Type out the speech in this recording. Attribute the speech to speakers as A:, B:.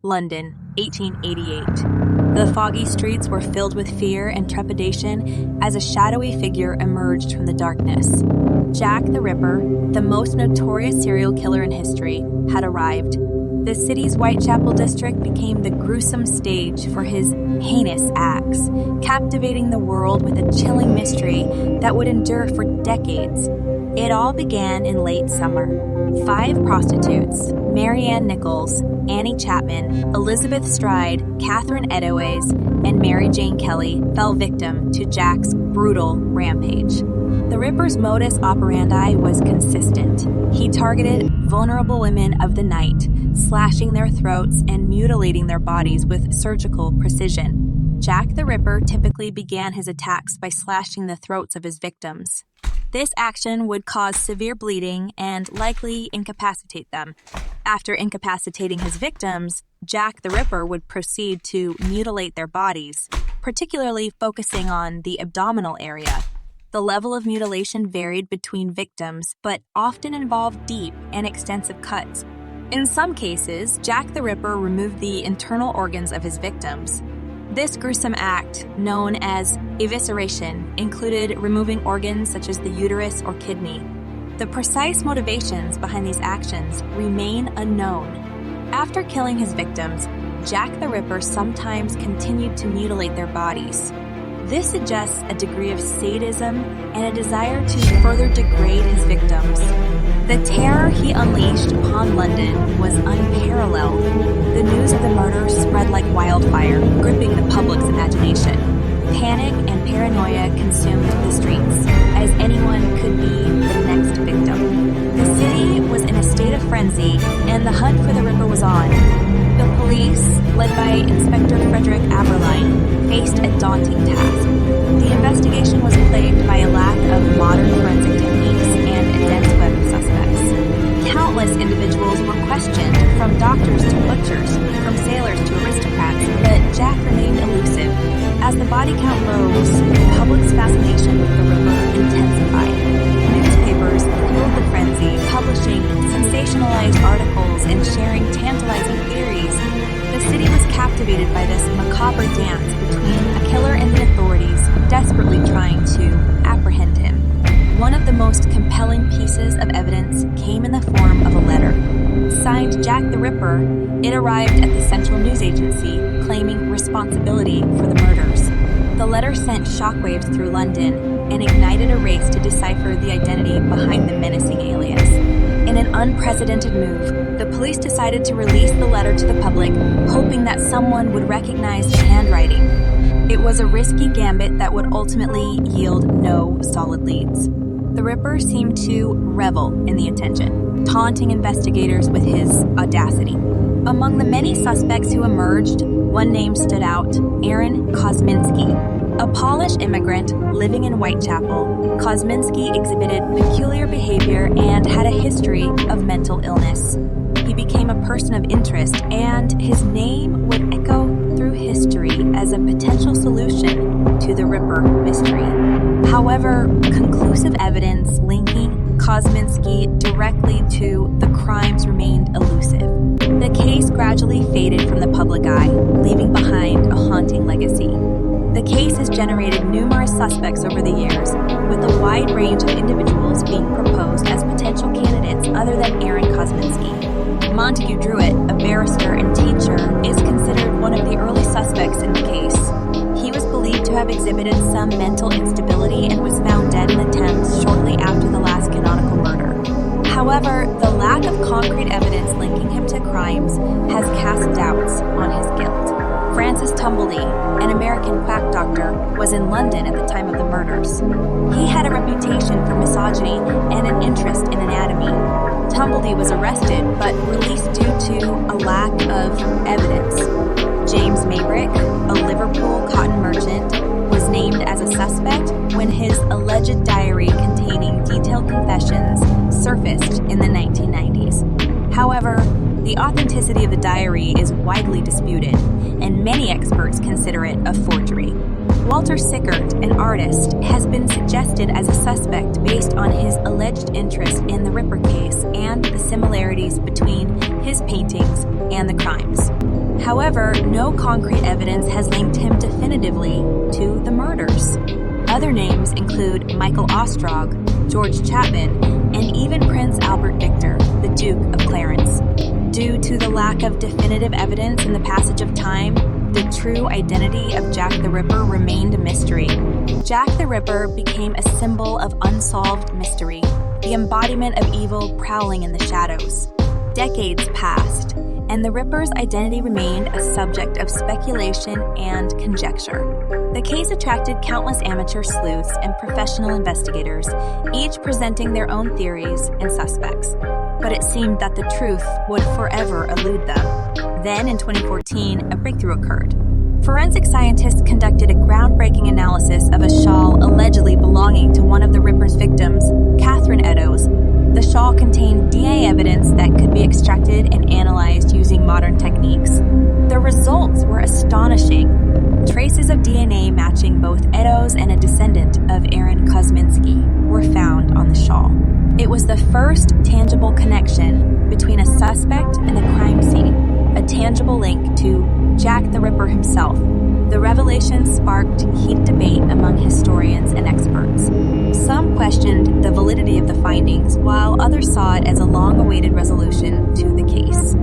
A: London, 1888. The foggy streets were filled with fear and trepidation as a shadowy figure emerged from the darkness. Jack the Ripper, the most notorious serial killer in history, had arrived. The city's Whitechapel district became the gruesome stage for his heinous acts, captivating the world with a chilling mystery that would endure for decades. It all began in late summer. 5 prostitutes, Mary Ann Nichols, Annie Chapman, Elizabeth Stride, Catherine Eddowes, and Mary Jane Kelly fell victim to Jack's brutal rampage. The Ripper's modus operandi was consistent. He targeted vulnerable women of the night, slashing their throats and mutilating their bodies with surgical precision. Jack the Ripper typically began his attacks by slashing the throats of his victims. This action would cause severe bleeding and likely incapacitate them. After incapacitating his victims, Jack the Ripper would proceed to mutilate their bodies, particularly focusing on the abdominal area. The level of mutilation varied between victims, but often involved deep and extensive cuts. In some cases, Jack the Ripper removed the internal organs of his victims. This gruesome act, known as evisceration, included removing organs such as the uterus or kidney. The precise motivations behind these actions remain unknown. After killing his victims, Jack the Ripper sometimes continued to mutilate their bodies. This suggests a degree of sadism and a desire to further degrade his victims. The terror he unleashed upon London was unparalleled. The news of the murder spread like wildfire, gripping the public's imagination. Panic and paranoia consumed the streets, as anyone could be the next victim. The city was in a state of frenzy, and the hunt for the Ripper was on. The police, led by Inspector Frederick Aberline, faced a daunting task. The investigation was plagued by a lack of modern forensic techniques and a dense web of suspects. Countless individuals were questioned, from doctors to butchers, from sailors to aristocrats, but Jack remained elusive. As the body count rose, the public's fascination with the Ripper intensified. Newspapers fueled the frenzy, publishing sensationalized articles and sharing tantalizing theories. The city was captivated by this macabre dance between a killer and the authorities, desperately trying to apprehend him. One of the most compelling pieces of evidence came in the form of a letter. Signed Jack the Ripper, it arrived at the Central News Agency, claiming responsibility for the murders. The letter sent shockwaves through London and ignited a race to decipher the identity behind the menacing alias. In an unprecedented move, the police decided to release the letter to the public, hoping that someone would recognize the handwriting. It was a risky gambit that would ultimately yield no solid leads. The Ripper seemed to revel in the attention, taunting investigators with his audacity. Among the many suspects who emerged, one name stood out: Aaron Kosminski. A Polish immigrant living in Whitechapel, Kosminski exhibited peculiar behavior and had a history of mental illness. He became a person of interest, and his name would echo through history as a potential solution to the Ripper mystery. However, conclusive evidence linking Kosminski directly to the crimes remained elusive. The case gradually faded from the public eye, leaving behind a haunting legacy. The case has generated numerous suspects over the years, with a wide range of individuals being proposed as potential candidates other than Aaron Kosminski. Montague Druitt, a barrister and teacher, is considered one of the early suspects in the case. He was believed to have exhibited some mental instability and was found dead in the Thames shortly after the last canonical murder. However, the lack of concrete evidence linking him to crimes has cast doubts on his guilt. Francis Tumblety, an American quack doctor, was in London at the time of the murders. He had a reputation for misogyny and an interest in anatomy. Tumblety was arrested but released due to a lack of evidence. James Maybrick, a Liverpool cotton merchant, was named as a suspect when his alleged diary containing detailed confessions surfaced in the 1990s. However, the authenticity of the diary is widely disputed, and many experts consider it a forgery. Walter Sickert, an artist, has been suggested as a suspect based on his alleged interest in the Ripper case and the similarities between his paintings and the crimes. However, no concrete evidence has linked him definitively to the murders. Other names include Michael Ostrog, George Chapman, and even Prince Albert Victor, the Duke of Clarence. Due to the lack of definitive evidence in the passage of time, the true identity of Jack the Ripper remained a mystery. Jack the Ripper became a symbol of unsolved mystery, the embodiment of evil prowling in the shadows. Decades passed, and the Ripper's identity remained a subject of speculation and conjecture. The case attracted countless amateur sleuths and professional investigators, each presenting their own theories and suspects. But it seemed that the truth would forever elude them. Then, in 2014, a breakthrough occurred. Forensic scientists conducted a groundbreaking analysis of a shawl allegedly belonging to one of the Ripper's victims, Catherine Eddowes. The shawl contained DNA evidence that could be extracted and analyzed using modern techniques. The results were astonishing. Traces of DNA matching both Eddowes and a descendant of Aaron Kosminski were found on the shawl. It was the first tangible connection between a suspect and the crime scene, a tangible link to Jack the Ripper himself. The revelation sparked heated debate among historians and experts. Some questioned the validity of the findings, while others saw it as a long-awaited resolution to the case.